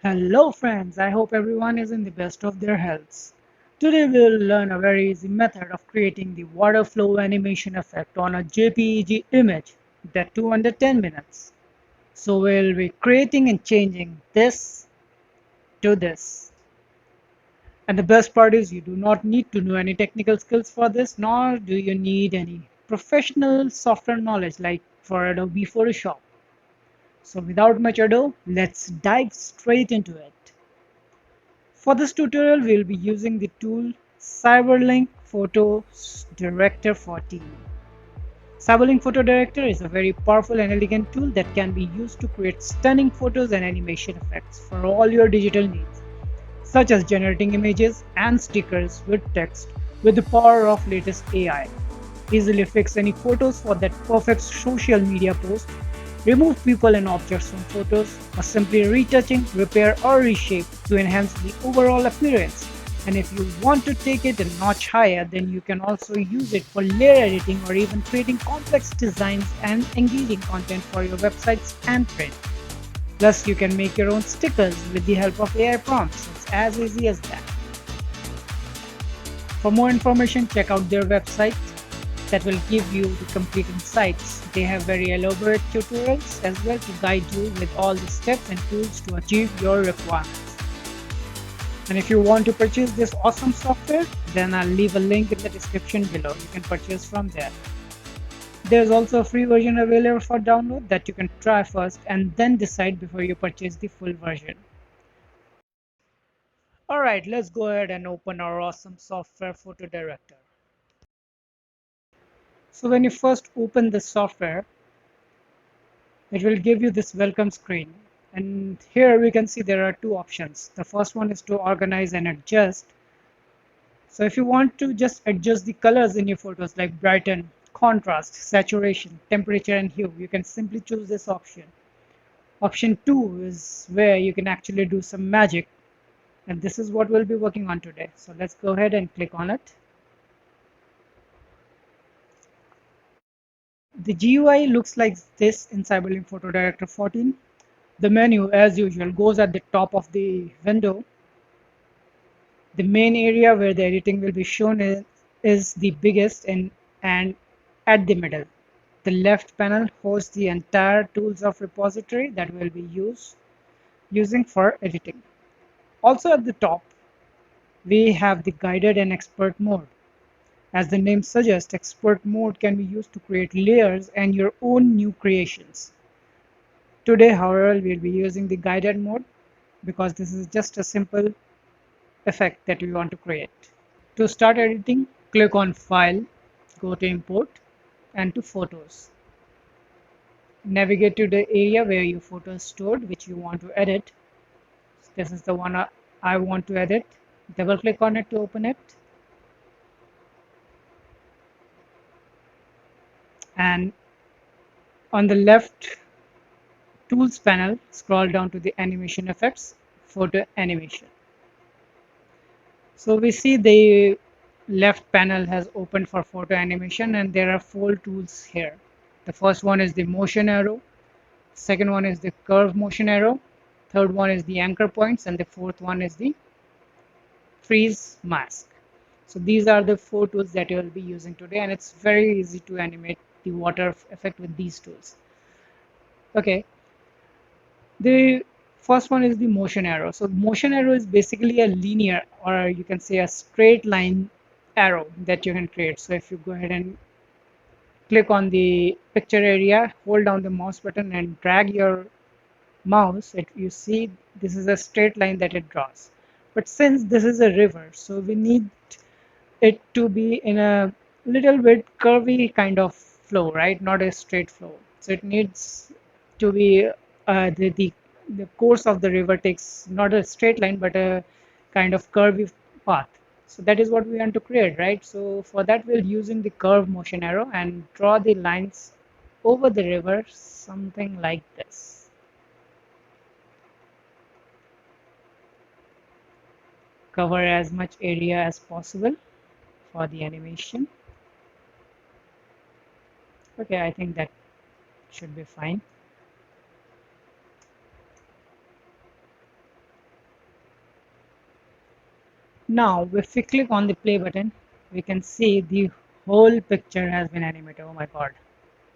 Hello friends, I hope everyone is in the best of their healths. Today we will learn a very easy method of creating the water flow animation effect on a JPEG image, that too under 10 minutes. So we'll be creating and changing this to this. And the best part is you do not need to know any technical skills for this, nor do you need any professional software knowledge like for Adobe Photoshop. So without much ado, let's dive straight into it. For this tutorial, we'll be using the tool CyberLink PhotoDirector 14. CyberLink PhotoDirector is a very powerful and elegant tool that can be used to create stunning photos and animation effects for all your digital needs, such as generating images and stickers with text with the power of latest AI. Easily fix any photos for that perfect social media post, remove people and objects from photos, or simply retouching, repair or reshape to enhance the overall appearance. And if you want to take it a notch higher, then you can also use it for layer editing or even creating complex designs and engaging content for your websites and print. Plus, you can make your own stickers with the help of AI prompts. It's as easy as that. For more information, check out their website that will give you the complete insights. They have very elaborate tutorials as well to guide you with all the steps and tools to achieve your requirements. And if you want to purchase this awesome software, then I'll leave a link in the description below. You can purchase from there. There's also a free version available for download that you can try first and then decide before you purchase the full version. Alright, let's go ahead and open our awesome software Photo Director. So when you first open the software, it will give you this welcome screen. And here we can see there are two options. The first one is to organize and adjust. So if you want to just adjust the colors in your photos like brighten, contrast, saturation, temperature and hue, you can simply choose this option. Option 2 is where you can actually do some magic, and this is what we'll be working on today. So let's go ahead and click on it. The GUI looks like this in CyberLink Photo Director 14. The menu, as usual, goes at the top of the window. The main area where the editing will be shown is the biggest and at the middle. The left panel hosts the entire tools of repository that will be using for editing. Also at the top, we have the guided and expert mode. As the name suggests, expert mode can be used to create layers and your own new creations. Today, however, we'll be using the guided mode because this is just a simple effect that we want to create. To start editing, click on File, go to Import, and to Photos. Navigate to the area where your photo is stored, which you want to edit. This is the one I want to edit. Double click on it to open it. And on the left Tools panel, scroll down to the Animation Effects, Photo Animation. So we see the left panel has opened for photo animation and there are 4 tools here. The first one is the motion arrow, second one is the curve motion arrow, third one is the anchor points, and the fourth one is the freeze mask. So these are the 4 tools that you will be using today, and it's very easy to animate the water effect with these tools. Okay, the first one is the motion arrow. So motion arrow is basically a linear, or you can say a straight line arrow that you can create. So if you go ahead and click on the picture area, hold down the mouse button and drag your mouse, you see this is a straight line that it draws. But since this is a river, so we need it to be in a little bit curvy kind of flow, right? Not a straight flow. So it needs to be the course of the river takes not a straight line but a kind of curvy path. So that is what we want to create, right? So for that we're using the curve motion arrow and draw the lines over the river, something like this. Cover as much area as possible for the animation. Okay, I think that should be fine. Now, if we click on the play button, we can see the whole picture has been animated. Oh my god,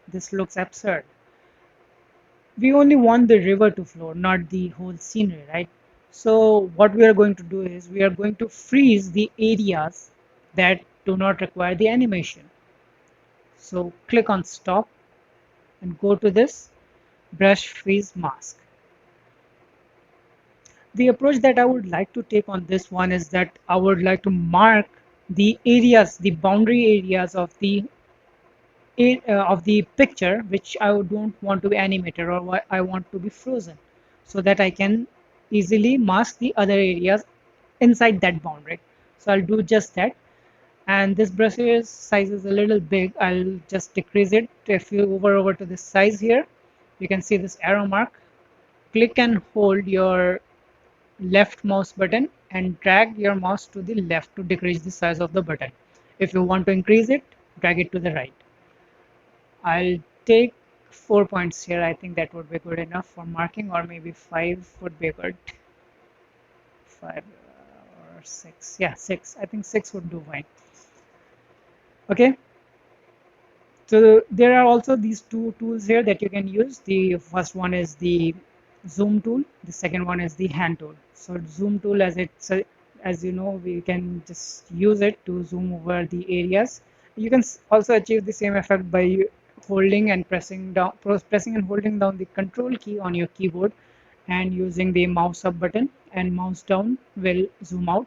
this looks absurd. We only want the river to flow, not the whole scenery, right? So what we are going to do is we are going to freeze the areas that do not require the animation. So click on stop and go to this brush freeze mask. The approach that I would like to take on this one is that I would like to mark the areas, the boundary areas of the picture which I don't want to be animated or what I want to be frozen, so that I can easily mask the other areas inside that boundary. So I'll do just that. And this brush size is a little big. I'll just decrease it. If you hover over to this size here, you can see this arrow mark. Click and hold your left mouse button and drag your mouse to the left to decrease the size of the button. If you want to increase it, drag it to the right. I'll take 4 points here. I think that would be good enough for marking, or maybe five would be good. Five or six. Yeah, six. I think six would do fine. Okay. So there are also these two tools here that you can use. The first one is the zoom tool. The second one is the hand tool. So zoom tool, as you know, we can just use it to zoom over the areas. You can also achieve the same effect by holding and pressing and holding down the control key on your keyboard, and using the mouse up button and mouse down will zoom out.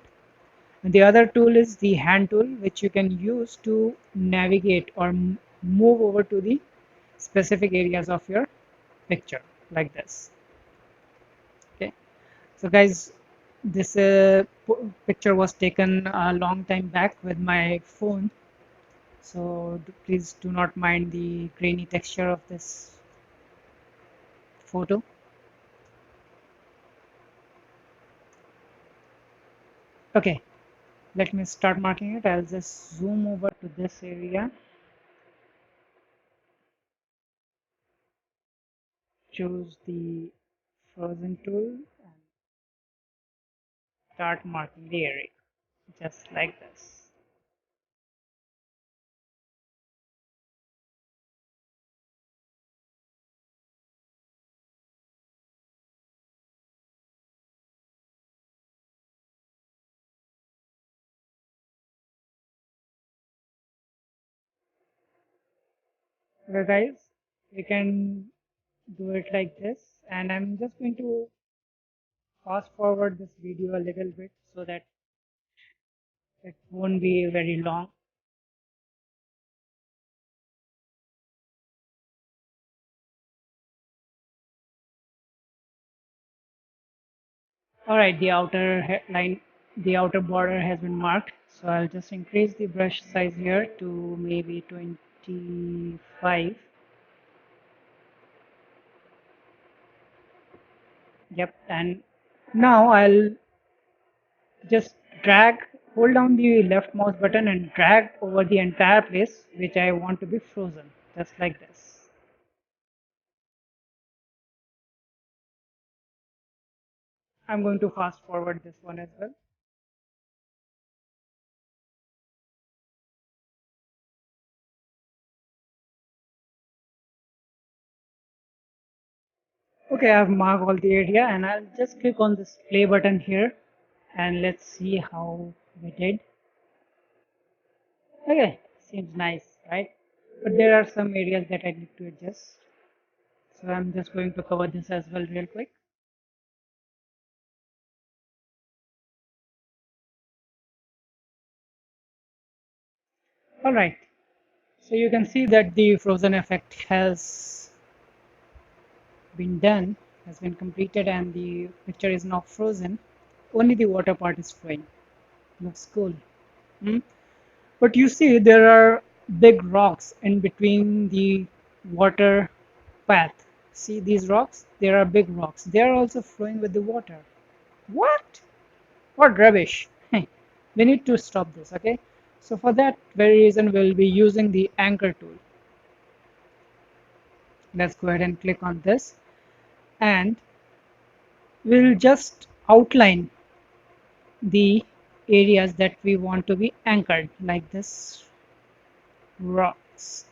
And the other tool is the hand tool, which you can use to navigate or move over to the specific areas of your picture, like this. Okay, so guys, this picture was taken a long time back with my phone, so please do not mind the grainy texture of this photo. Okay, let me start marking it. I'll just zoom over to this area, choose the frozen tool, and start marking the area, just like this. Okay guys, we can do it like this, and I'm just going to fast forward this video a little bit so that it won't be very long. Alright, the outer border has been marked, so I'll just increase the brush size here to maybe 25. Yep, and now I'll just hold down the left mouse button and drag over the entire place which I want to be frozen, just like this. I'm going to fast forward this one as well. Okay, I've marked all the area, and I'll just click on this play button here, and let's see how we did. Okay, seems nice, right? But there are some areas that I need to adjust. So I'm just going to cover this as well real quick. Alright, so you can see that the frozen effect has been done, has been completed, and the picture is now frozen. Only the water part is flowing. Looks cool. Hmm? But you see, there are big rocks in between the water path. See these rocks? There are big rocks. They are also flowing with the water. What? What rubbish. We need to stop this, okay? So for that very reason, we'll be using the anchor tool. Let's go ahead and click on this, and we'll just outline the areas that we want to be anchored, like this rocks,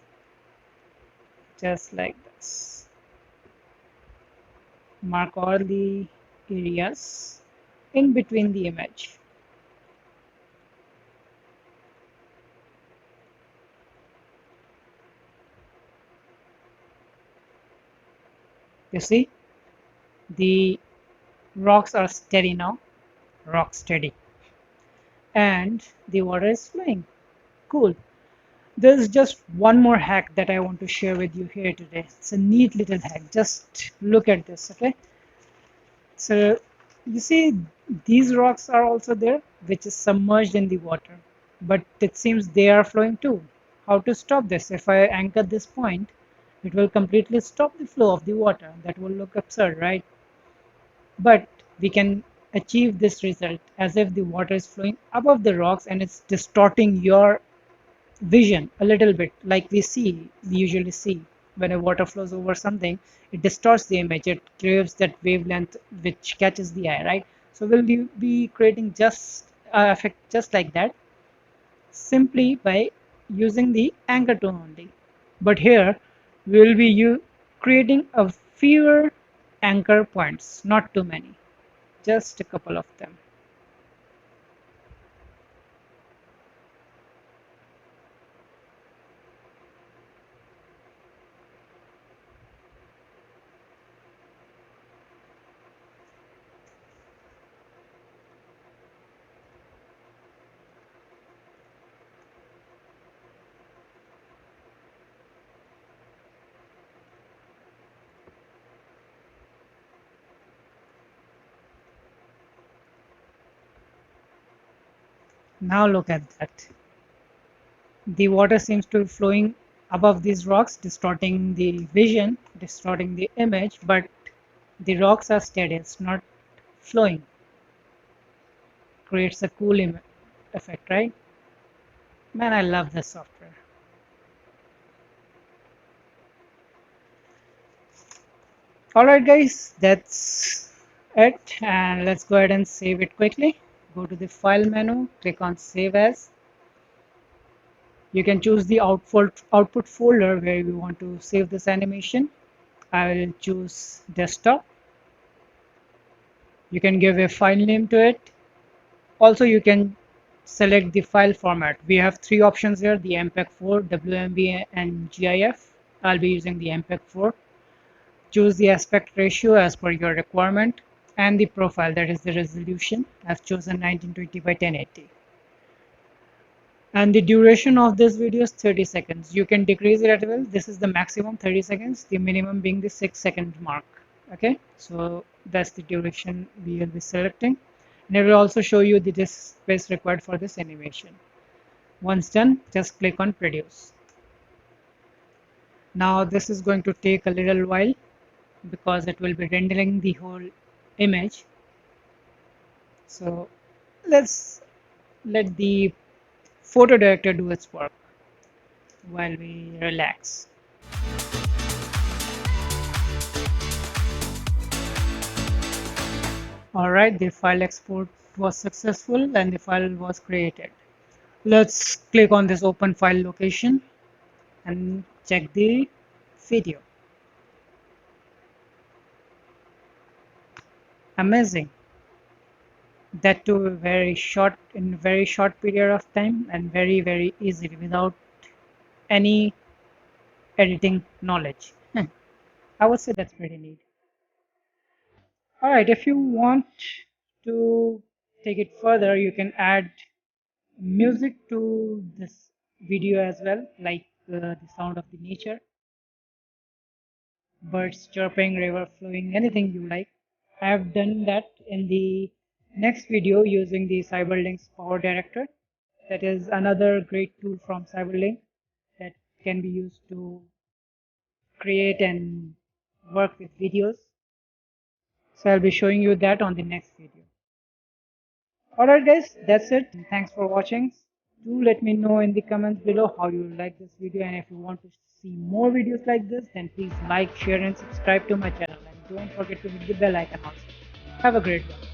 just like this. Mark all the areas in between the image. You see, the rocks are steady now, rock steady, and the water is flowing. Cool. There's just one more hack that I want to share with you here today. It's a neat little hack. Just look at this, okay? So you see these rocks are also there, which is submerged in the water, but it seems they are flowing too. How to stop this? If I anchor this point, it will completely stop the flow of the water. That will look absurd, right? But we can achieve this result as if the water is flowing above the rocks and it's distorting your vision a little bit, like we usually see when a water flows over something. It distorts the image, it creates that wavelength which catches the eye, right? So will you be creating just effect just like that, simply by using the anchor tone only. But here we will be creating a fewer anchor points, not too many, just a couple of them. Now look at that. The water seems to be flowing above these rocks, distorting the vision, distorting the image, but the rocks are steady, it's not flowing. Creates a cool effect, right? Man, I love this software. Alright guys, that's it, and let's go ahead and save it quickly. Go to the file menu, click on save as. You can choose the output folder where you want to save this animation. I will choose desktop. You can give a file name to it. Also, you can select the file format. We have three options here: the MPEG-4, WMV, and GIF. I'll be using the MPEG-4. Choose the aspect ratio as per your requirement, and the profile, that is the resolution. I've chosen 1920 by 1080. And the duration of this video is 30 seconds. You can decrease it at will. This is the maximum 30 seconds, the minimum being the 6-second mark. Okay, so that's the duration we will be selecting. And it will also show you the disk space required for this animation. Once done, just click on produce. Now this is going to take a little while because it will be rendering the whole image. So let's let the PhotoDirector do its work while we relax. Alright, the file export was successful and the file was created. Let's click on this open file location and check the video. Amazing. That too very short, in very short period of time, and very easily without any editing knowledge. I would say that's pretty neat. Alright, if you want to take it further, you can add music to this video as well, like the sound of the nature, birds chirping, river flowing, anything you like. I have done that in the next video using the Cyberlink's PowerDirector. That is another great tool from Cyberlink that can be used to create and work with videos. So I'll be showing you that on the next video. Alright guys, that's it. Thanks for watching. Do let me know in the comments below how you like this video, and if you want to see more videos like this, then please like, share and subscribe to my channel, and don't forget to hit the bell icon also. Have a great one.